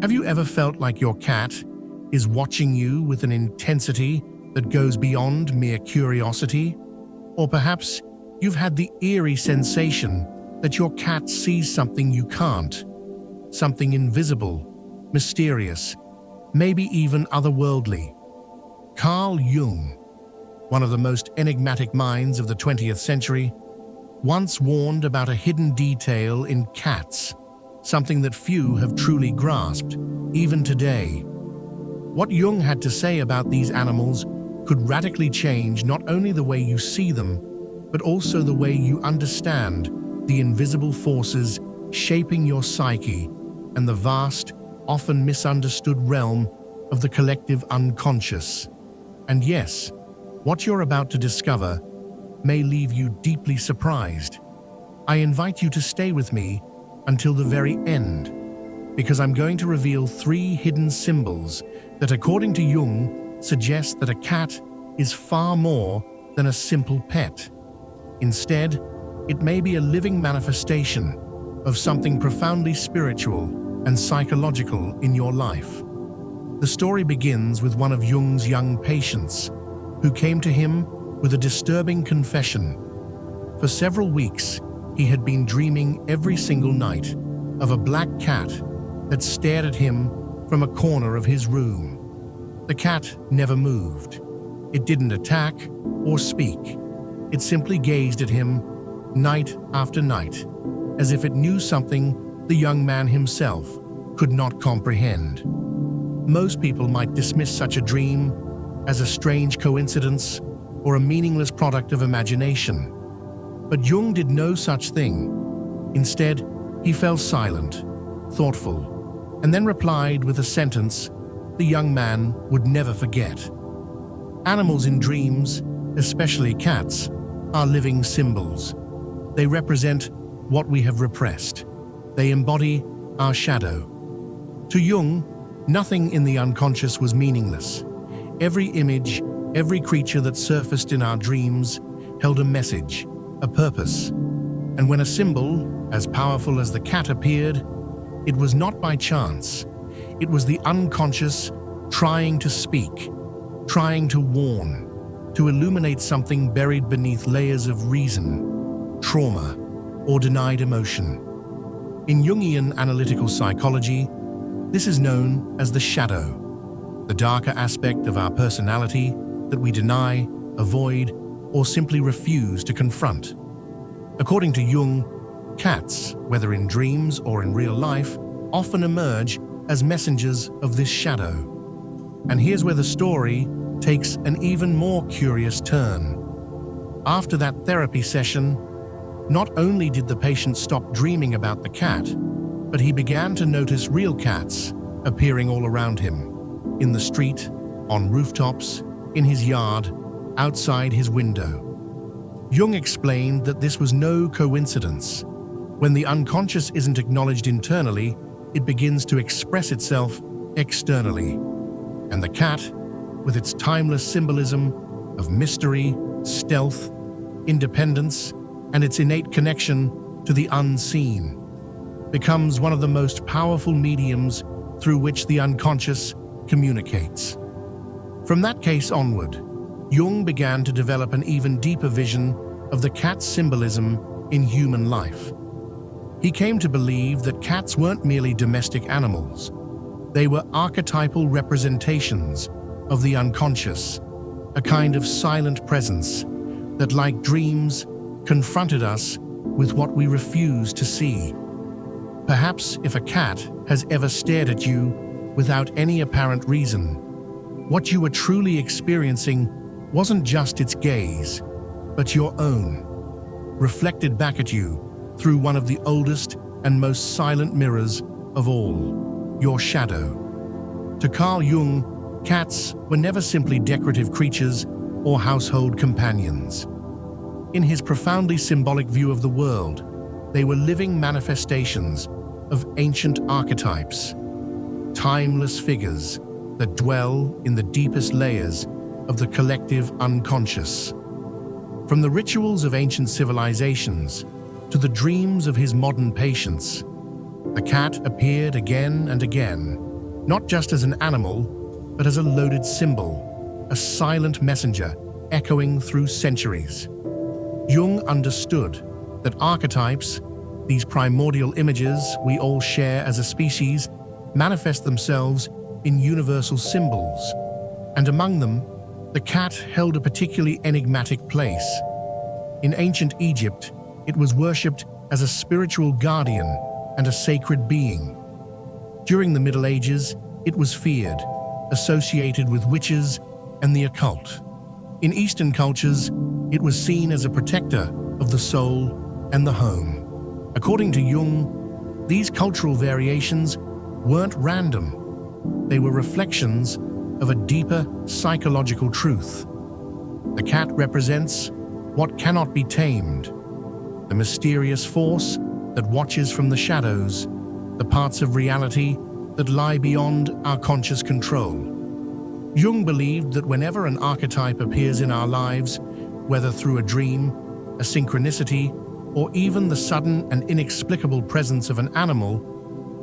Have you ever felt like your cat is watching you with an intensity that goes beyond mere curiosity? Or perhaps you've had the eerie sensation that your cat sees something you can't, something invisible, mysterious, maybe even otherworldly. Carl Jung, one of the most enigmatic minds of the 20th century, once warned about a hidden detail in cats, something that few have truly grasped, even today. What Jung had to say about these animals could radically change not only the way you see them, but also the way you understand the invisible forces shaping your psyche and the vast, often misunderstood realm of the collective unconscious. And yes, what you're about to discover may leave you deeply surprised. I invite you to stay with me until the very end, because I'm going to reveal 3 hidden symbols that, according to Jung, suggest that a cat is far more than a simple pet. Instead, it may be a living manifestation of something profoundly spiritual and psychological in your life. The story begins with one of Jung's young patients, who came to him with a disturbing confession. For several weeks, he had been dreaming every single night of a black cat that stared at him from a corner of his room. The cat never moved. It didn't attack or speak. It simply gazed at him night after night, as if it knew something the young man himself could not comprehend. Most people might dismiss such a dream as a strange coincidence or a meaningless product of imagination. But Jung did no such thing. Instead, he fell silent, thoughtful, and then replied with a sentence the young man would never forget. Animals in dreams, especially cats, are living symbols. They represent what we have repressed. They embody our shadow. To Jung, nothing in the unconscious was meaningless. Every image, every creature that surfaced in our dreams held a message, a purpose. And when a symbol, as powerful as the cat appeared, it was not by chance. It was the unconscious trying to speak, trying to warn, to illuminate something buried beneath layers of reason, trauma, or denied emotion. In Jungian analytical psychology, this is known as the shadow, the darker aspect of our personality that we deny, avoid, or simply refuse to confront. According to Jung, cats, whether in dreams or in real life, often emerge as messengers of this shadow. And here's where the story takes an even more curious turn. After that therapy session, not only did the patient stop dreaming about the cat, but he began to notice real cats appearing all around him, in the street, on rooftops, in his yard, outside his window. Jung explained that this was no coincidence. When the unconscious isn't acknowledged internally, it begins to express itself externally. And the cat, with its timeless symbolism of mystery, stealth, independence, and its innate connection to the unseen, becomes one of the most powerful mediums through which the unconscious communicates. From that case onward, Jung began to develop an even deeper vision of the cat's symbolism in human life. He came to believe that cats weren't merely domestic animals. They were archetypal representations of the unconscious, a kind of silent presence that, like dreams, confronted us with what we refuse to see. Perhaps if a cat has ever stared at you without any apparent reason, what you were truly experiencing wasn't just its gaze, but your own, reflected back at you through one of the oldest and most silent mirrors of all, your shadow. To Carl Jung, cats were never simply decorative creatures or household companions. In his profoundly symbolic view of the world, they were living manifestations of ancient archetypes, timeless figures that dwell in the deepest layers of the collective unconscious. From the rituals of ancient civilizations to the dreams of his modern patients, the cat appeared again and again, not just as an animal, but as a loaded symbol, a silent messenger echoing through centuries. Jung understood that archetypes, these primordial images we all share as a species, manifest themselves in universal symbols, and among them, the cat held a particularly enigmatic place. In ancient Egypt, it was worshipped as a spiritual guardian and a sacred being. During the Middle Ages, it was feared, associated with witches and the occult. In Eastern cultures, it was seen as a protector of the soul and the home. According to Jung, these cultural variations weren't random. They were reflections of a deeper psychological truth. The cat represents what cannot be tamed, the mysterious force that watches from the shadows, the parts of reality that lie beyond our conscious control. Jung believed that whenever an archetype appears in our lives, whether through a dream, a synchronicity, or even the sudden and inexplicable presence of an animal,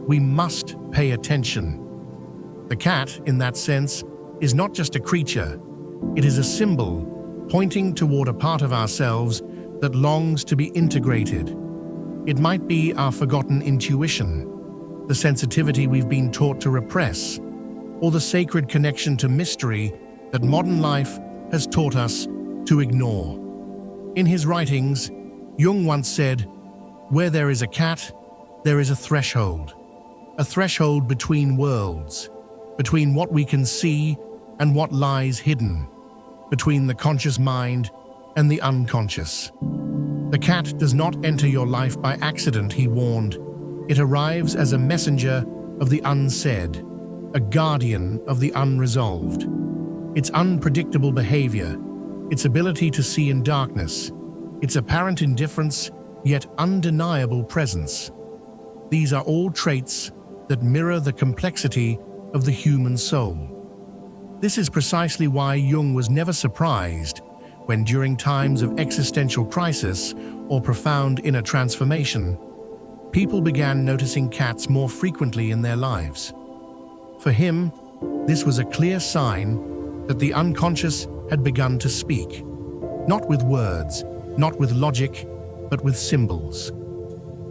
we must pay attention. The cat, in that sense, is not just a creature. It is a symbol pointing toward a part of ourselves that longs to be integrated. It might be our forgotten intuition, the sensitivity we've been taught to repress, or the sacred connection to mystery that modern life has taught us to ignore. In his writings, Jung once said, "Where there is a cat, there is a threshold between worlds, between what we can see and what lies hidden, between the conscious mind and the unconscious." The cat does not enter your life by accident, he warned. It arrives as a messenger of the unsaid, a guardian of the unresolved. Its unpredictable behavior, its ability to see in darkness, its apparent indifference yet undeniable presence. These are all traits that mirror the complexity of the human soul. This is precisely why Jung was never surprised when, during times of existential crisis or profound inner transformation, people began noticing cats more frequently in their lives. For him, this was a clear sign that the unconscious had begun to speak, not with words, not with logic, but with symbols.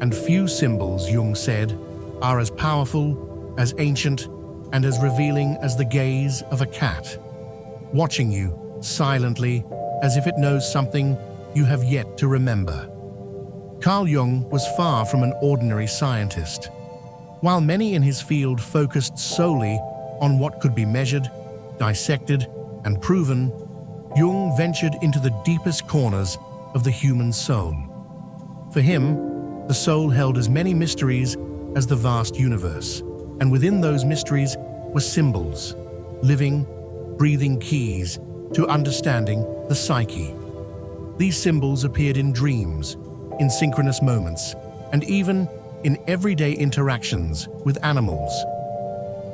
And few symbols, Jung said, are as powerful, as ancient, and as revealing as the gaze of a cat, watching you silently as if it knows something you have yet to remember. Carl Jung was far from an ordinary scientist. While many in his field focused solely on what could be measured, dissected, and proven, Jung ventured into the deepest corners of the human soul. For him, the soul held as many mysteries as the vast universe, and within those mysteries were symbols, living, breathing keys to understanding the psyche. These symbols appeared in dreams, in synchronous moments, and even in everyday interactions with animals.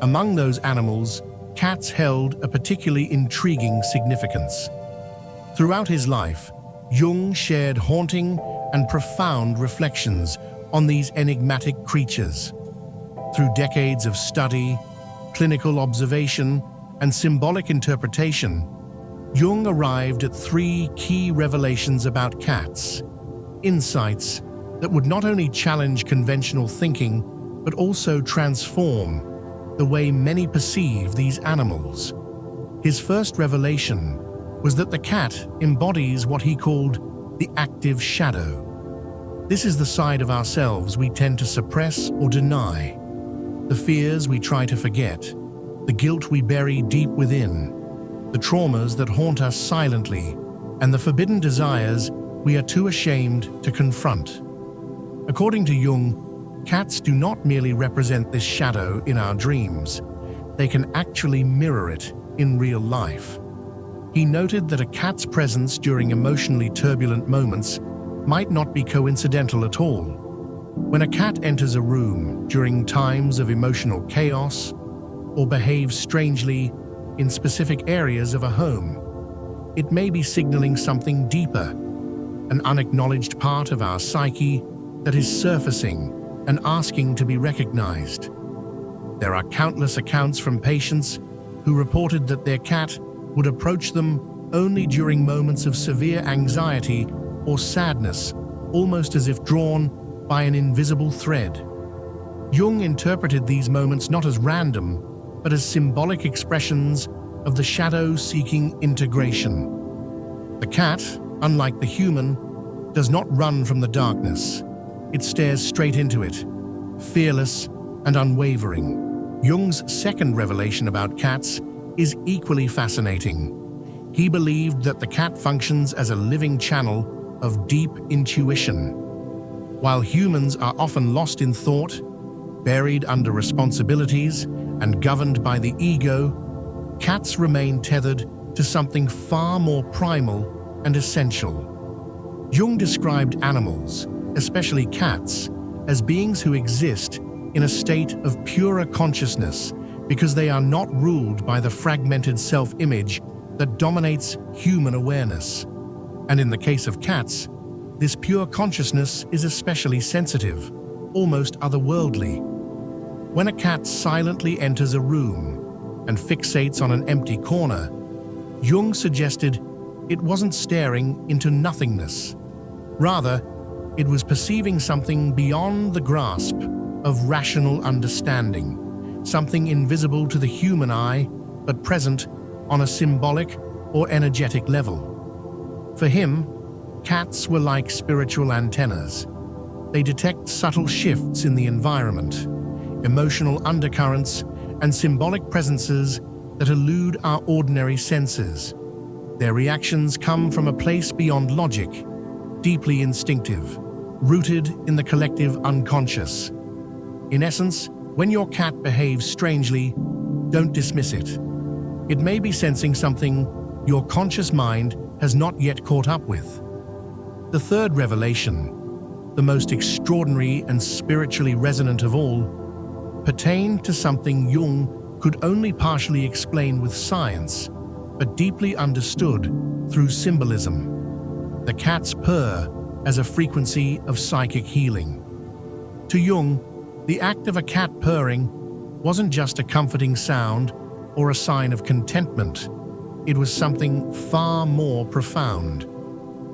Among those animals, cats held a particularly intriguing significance. Throughout his life, Jung shared haunting and profound reflections on these enigmatic creatures. Through decades of study, clinical observation, and symbolic interpretation, Jung arrived at three key revelations about cats, insights that would not only challenge conventional thinking, but also transform the way many perceive these animals. His first revelation was that the cat embodies what he called the active shadow. This is the side of ourselves we tend to suppress or deny, the fears we try to forget, the guilt we bury deep within, the traumas that haunt us silently, and the forbidden desires we are too ashamed to confront. According to Jung, cats do not merely represent this shadow in our dreams, they can actually mirror it in real life. He noted that a cat's presence during emotionally turbulent moments might not be coincidental at all. When a cat enters a room during times of emotional chaos or behaves strangely in specific areas of a home, it may be signaling something deeper, an unacknowledged part of our psyche that is surfacing and asking to be recognized. There are countless accounts from patients who reported that their cat would approach them only during moments of severe anxiety or sadness, almost as if drawn by an invisible thread. Jung interpreted these moments not as random, but as symbolic expressions of the shadow-seeking integration. The cat, unlike the human, does not run from the darkness. It stares straight into it, fearless and unwavering. Jung's second revelation about cats is equally fascinating. He believed that the cat functions as a living channel of deep intuition. While humans are often lost in thought, buried under responsibilities, and governed by the ego, cats remain tethered to something far more primal and essential. Jung described animals, especially cats, as beings who exist in a state of purer consciousness because they are not ruled by the fragmented self-image that dominates human awareness. And in the case of cats, this pure consciousness is especially sensitive, almost otherworldly. When a cat silently enters a room and fixates on an empty corner, Jung suggested it wasn't staring into nothingness. Rather, it was perceiving something beyond the grasp of rational understanding, something invisible to the human eye, but present on a symbolic or energetic level. For him, cats were like spiritual antennas. They detect subtle shifts in the environment, emotional undercurrents, and symbolic presences that elude our ordinary senses. Their reactions come from a place beyond logic, deeply instinctive, rooted in the collective unconscious. In essence, when your cat behaves strangely, don't dismiss it. It may be sensing something your conscious mind has not yet caught up with. The third revelation, the most extraordinary and spiritually resonant of all, pertained to something Jung could only partially explain with science, but deeply understood through symbolism. The cat's purr as a frequency of psychic healing. To Jung, the act of a cat purring wasn't just a comforting sound or a sign of contentment. It was something far more profound.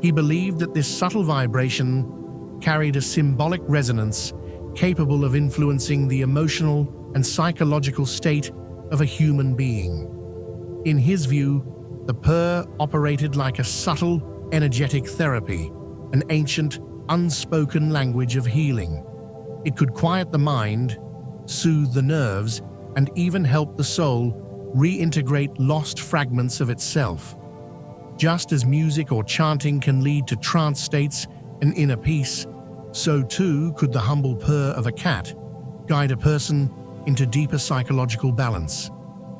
He believed that this subtle vibration carried a symbolic resonance capable of influencing the emotional and psychological state of a human being. In his view, the purr operated like a subtle, energetic therapy, an ancient, unspoken language of healing. It could quiet the mind, soothe the nerves, and even help the soul reintegrate lost fragments of itself. Just as music or chanting can lead to trance states and inner peace, so too could the humble purr of a cat guide a person into deeper psychological balance.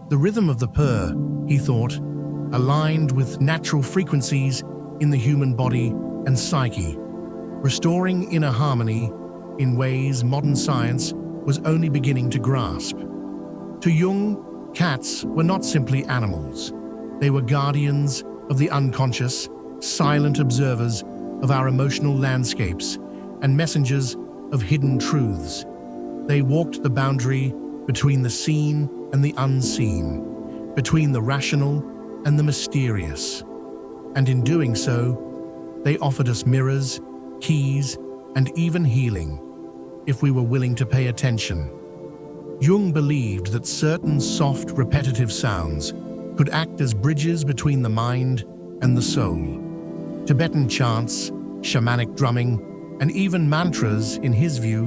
The rhythm of the purr, he thought, aligned with natural frequencies in the human body and psyche, restoring inner harmony in ways modern science was only beginning to grasp. To Jung, cats were not simply animals. They were guardians of the unconscious, silent observers of our emotional landscapes, and messengers of hidden truths. They walked the boundary between the seen and the unseen, between the rational and the mysterious. And in doing so, they offered us mirrors, keys, and even healing, if we were willing to pay attention. Jung believed that certain soft, repetitive sounds could act as bridges between the mind and the soul. Tibetan chants, shamanic drumming, and even mantras, in his view,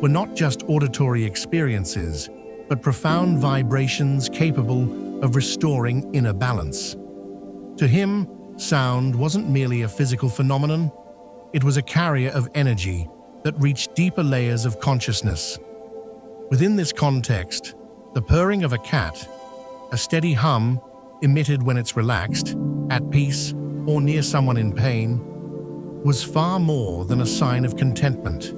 were not just auditory experiences, but profound vibrations capable of restoring inner balance. To him, sound wasn't merely a physical phenomenon, it was a carrier of energy that reached deeper layers of consciousness. Within this context, the purring of a cat, a steady hum emitted when it's relaxed, at peace, or near someone in pain, was far more than a sign of contentment.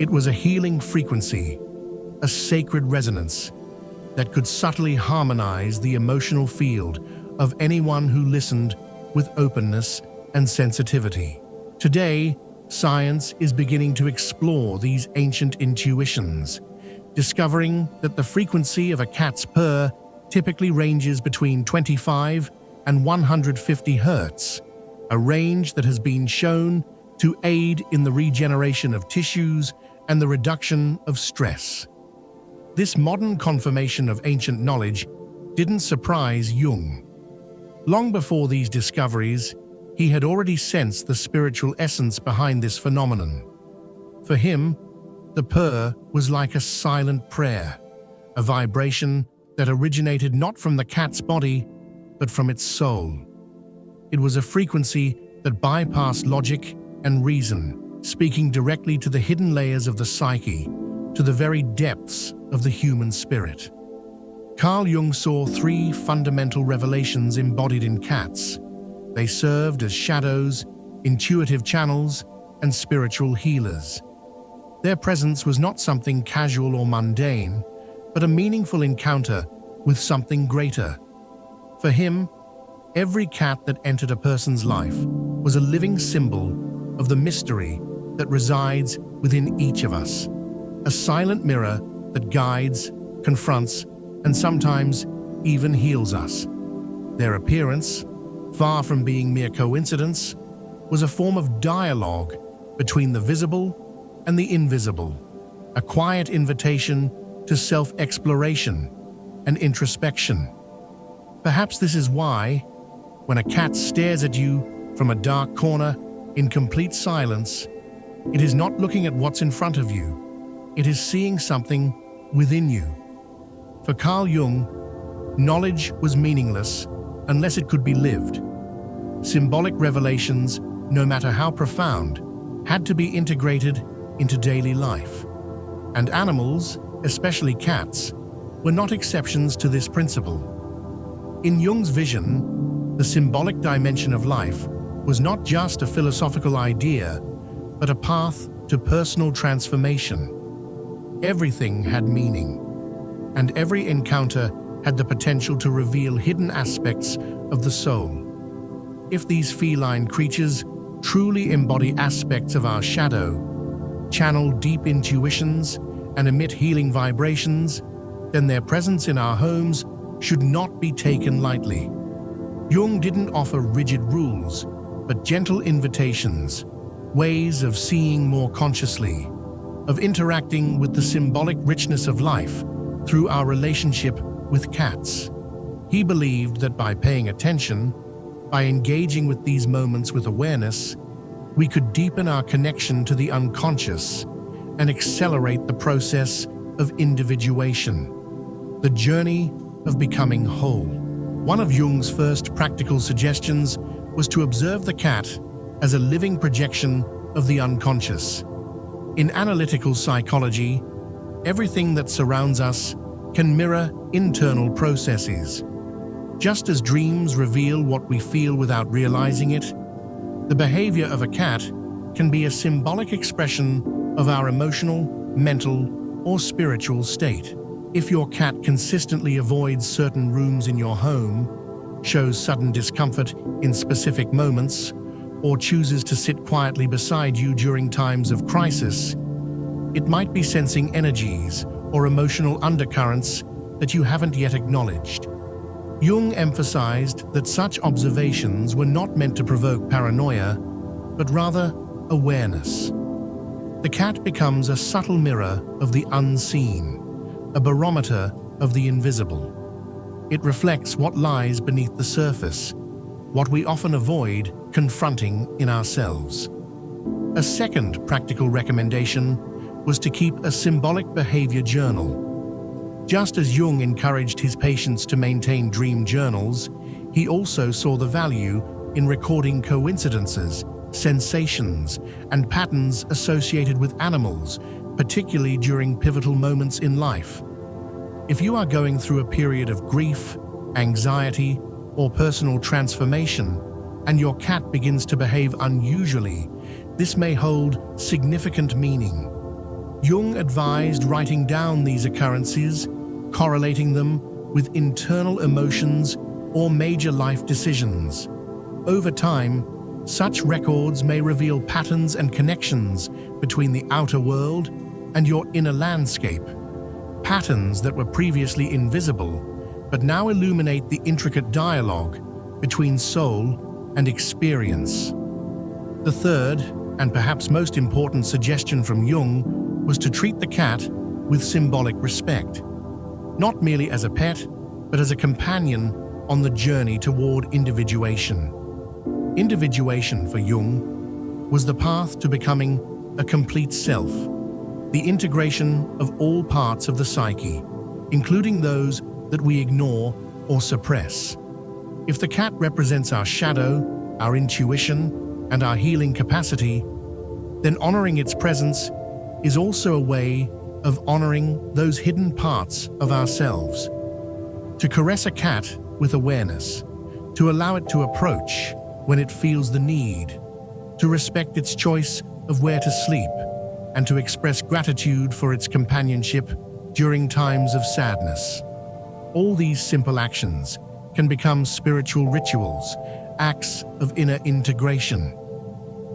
It was a healing frequency, a sacred resonance that could subtly harmonize the emotional field of anyone who listened with openness and sensitivity. Today, science is beginning to explore these ancient intuitions, discovering that the frequency of a cat's purr typically ranges between 25 and 150 Hz, a range that has been shown to aid in the regeneration of tissues and the reduction of stress. This modern confirmation of ancient knowledge didn't surprise Jung. Long before these discoveries, he had already sensed the spiritual essence behind this phenomenon. For him, the purr was like a silent prayer, a vibration that originated not from the cat's body, but from its soul. It was a frequency that bypassed logic and reason, speaking directly to the hidden layers of the psyche, to the very depths of the human spirit. Carl Jung saw three fundamental revelations embodied in cats. They served as shadows, intuitive channels, and spiritual healers. Their presence was not something casual or mundane, but a meaningful encounter with something greater. For him, every cat that entered a person's life was a living symbol of the mystery that resides within each of us, a silent mirror that guides, confronts, and sometimes even heals us. Their appearance, far from being mere coincidence, was a form of dialogue between the visible and the invisible, a quiet invitation to self-exploration and introspection. Perhaps this is why, when a cat stares at you from a dark corner in complete silence, it is not looking at what's in front of you. It is seeing something within you. For Carl Jung, knowledge was meaningless unless it could be lived. Symbolic revelations, no matter how profound, had to be integrated into daily life. And animals, especially cats, were not exceptions to this principle. In Jung's vision, the symbolic dimension of life was not just a philosophical idea, but a path to personal transformation. Everything had meaning, and every encounter had the potential to reveal hidden aspects of the soul. If these feline creatures truly embody aspects of our shadow, channel deep intuitions, and emit healing vibrations, then their presence in our homes should not be taken lightly. Jung didn't offer rigid rules, but gentle invitations, ways of seeing more consciously, of interacting with the symbolic richness of life through our relationship with cats. He believed that by paying attention, by engaging with these moments with awareness, we could deepen our connection to the unconscious and accelerate the process of individuation, the journey of becoming whole. One of Jung's first practical suggestions was to observe the cat as a living projection of the unconscious. In analytical psychology, everything that surrounds us can mirror internal processes. Just as dreams reveal what we feel without realizing it, the behavior of a cat can be a symbolic expression of our emotional, mental, or spiritual state. If your cat consistently avoids certain rooms in your home, shows sudden discomfort in specific moments, or chooses to sit quietly beside you during times of crisis, it might be sensing energies or emotional undercurrents that you haven't yet acknowledged. Jung emphasized that such observations were not meant to provoke paranoia, but rather awareness. The cat becomes a subtle mirror of the unseen, a barometer of the invisible. It reflects what lies beneath the surface, what we often avoid confronting in ourselves. A second practical recommendation was to keep a symbolic behavior journal. Just as Jung encouraged his patients to maintain dream journals, he also saw the value in recording coincidences, sensations, and patterns associated with animals, particularly during pivotal moments in life. If you are going through a period of grief, anxiety, or personal transformation, and your cat begins to behave unusually, this may hold significant meaning. Jung advised writing down these occurrences, correlating them with internal emotions or major life decisions. Over time, such records may reveal patterns and connections between the outer world and your inner landscape, patterns that were previously invisible, but now illuminate the intricate dialogue between soul and experience. The third, and perhaps most important suggestion from Jung, was to treat the cat with symbolic respect, not merely as a pet, but as a companion on the journey toward individuation. Individuation for Jung was the path to becoming a complete self, the integration of all parts of the psyche, including those that we ignore or suppress. If the cat represents our shadow, our intuition, and our healing capacity, then honoring its presence is also a way of honoring those hidden parts of ourselves. To caress a cat with awareness, to allow it to approach when it feels the need, to respect its choice of where to sleep, and to express gratitude for its companionship during times of sadness. All these simple actions can become spiritual rituals, acts of inner integration.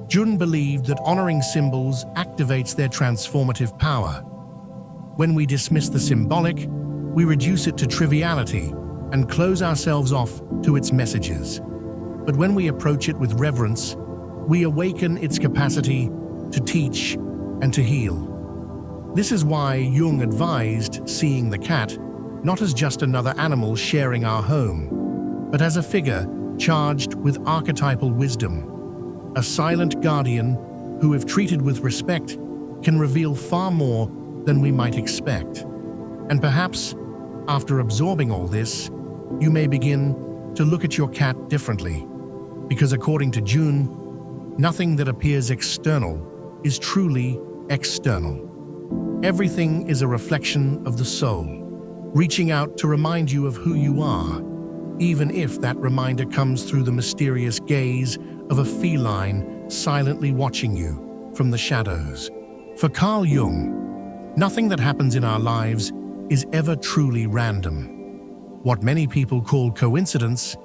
Jung believed that honoring symbols activates their transformative power. When we dismiss the symbolic, we reduce it to triviality and close ourselves off to its messages. But when we approach it with reverence, we awaken its capacity to teach and to heal. This is why Jung advised seeing the cat not as just another animal sharing our home, but as a figure charged with archetypal wisdom, a silent guardian who, if treated with respect, can reveal far more than we might expect. And perhaps, after absorbing all this, you may begin to look at your cat differently, because according to Jung, nothing that appears external is truly external. Everything is a reflection of the soul, reaching out to remind you of who you are, even if that reminder comes through the mysterious gaze of a feline silently watching you from the shadows. For Carl Jung, nothing that happens in our lives is ever truly random. What many people call coincidence,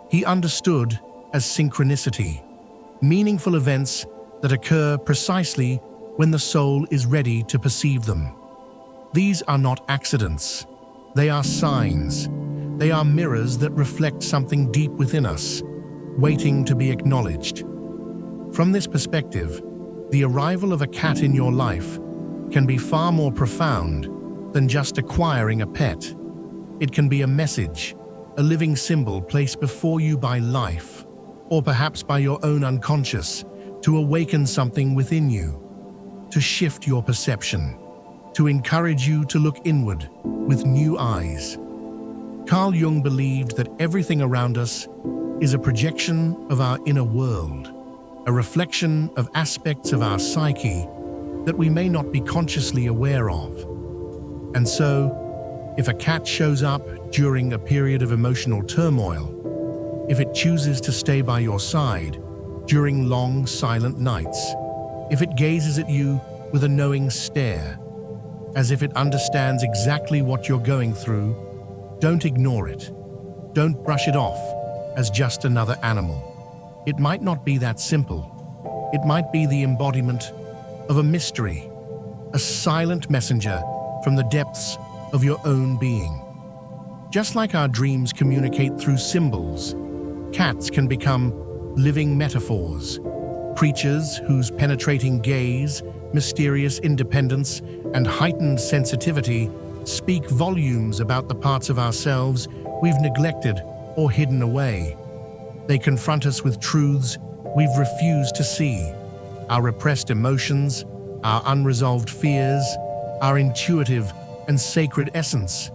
he understood as synchronicity, meaningful events that occur precisely when the soul is ready to perceive them. These are not accidents. They are signs. They are mirrors that reflect something deep within us, waiting to be acknowledged. From this perspective, the arrival of a cat in your life can be far more profound than just acquiring a pet. It can be a message, a living symbol placed before you by life, or perhaps by your own unconscious, to awaken something within you, to shift your perception, to encourage you to look inward with new eyes. Carl Jung believed that everything around us is a projection of our inner world, a reflection of aspects of our psyche that we may not be consciously aware of. And so, if a cat shows up during a period of emotional turmoil, if it chooses to stay by your side during long, silent nights, if it gazes at you with a knowing stare, as if it understands exactly what you're going through, don't ignore it. Don't brush it off as just another animal. It might not be that simple. It might be the embodiment of a mystery, a silent messenger from the depths of your own being. Just like our dreams communicate through symbols, cats can become living metaphors, creatures whose penetrating gaze, mysterious independence, and heightened sensitivity speak volumes about the parts of ourselves we've neglected or hidden away. They confront us with truths we've refused to see, our repressed emotions, our unresolved fears, our intuitive and sacred essence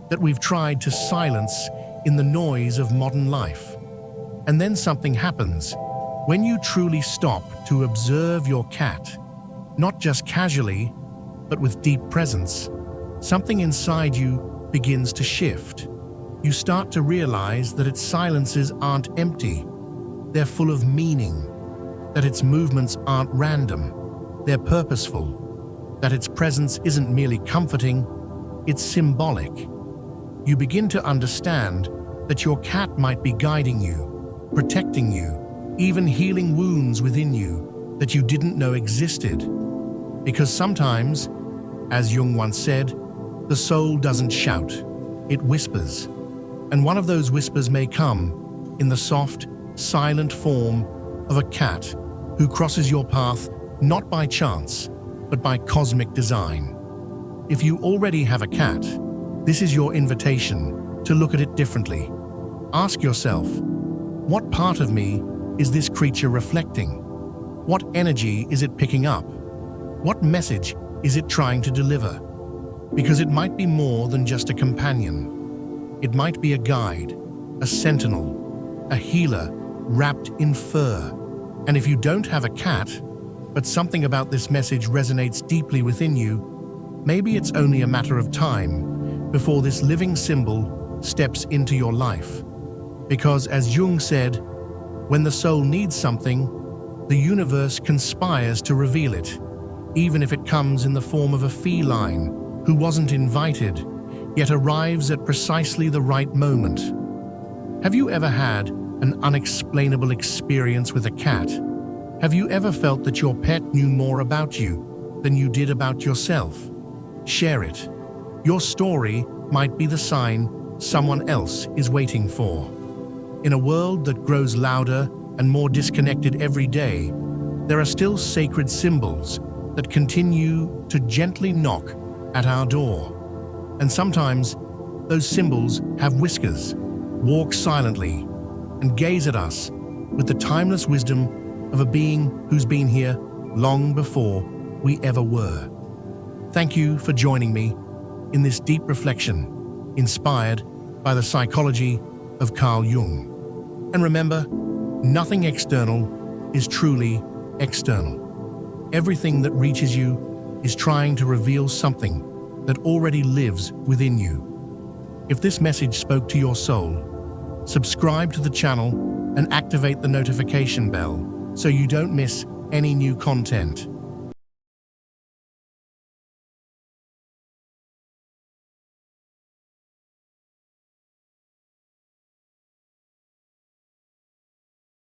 that we've tried to silence in the noise of modern life. And then something happens when you truly stop to observe your cat, not just casually, but with deep presence. Something inside you begins to shift. You start to realize that its silences aren't empty. They're full of meaning, that its movements aren't random. They're purposeful, that its presence isn't merely comforting, it's symbolic. You begin to understand that your cat might be guiding you, protecting you, even healing wounds within you that you didn't know existed. Because sometimes, as Jung once said, The soul doesn't shout, it whispers. And one of those whispers may come in the soft, silent form of a cat who crosses your path not by chance, but by cosmic design. If you already have a cat, this is your invitation to look at it differently. Ask yourself, what part of me is this creature reflecting? What energy is it picking up? What message is it trying to deliver? Because it might be more than just a companion. It might be a guide, a sentinel, a healer wrapped in fur. And if you don't have a cat, but something about this message resonates deeply within you, maybe it's only a matter of time before this living symbol steps into your life. Because as Jung said, when the soul needs something, the universe conspires to reveal it, even if it comes in the form of a feline who wasn't invited, yet arrives at precisely the right moment. Have you ever had an unexplainable experience with a cat? Have you ever felt that your pet knew more about you than you did about yourself? Share it. Your story might be the sign someone else is waiting for. In a world that grows louder and more disconnected every day, there are still sacred symbols that continue to gently knock at our door. And sometimes those symbols have whiskers, walk silently, and gaze at us with the timeless wisdom of a being who's been here long before we ever were. Thank you for joining me in this deep reflection, inspired by the psychology of Carl Jung. And remember, nothing external is truly external. Everything that reaches you is trying to reveal something that already lives within you. If this message spoke to your soul, subscribe to the channel and activate the notification bell so you don't miss any new content.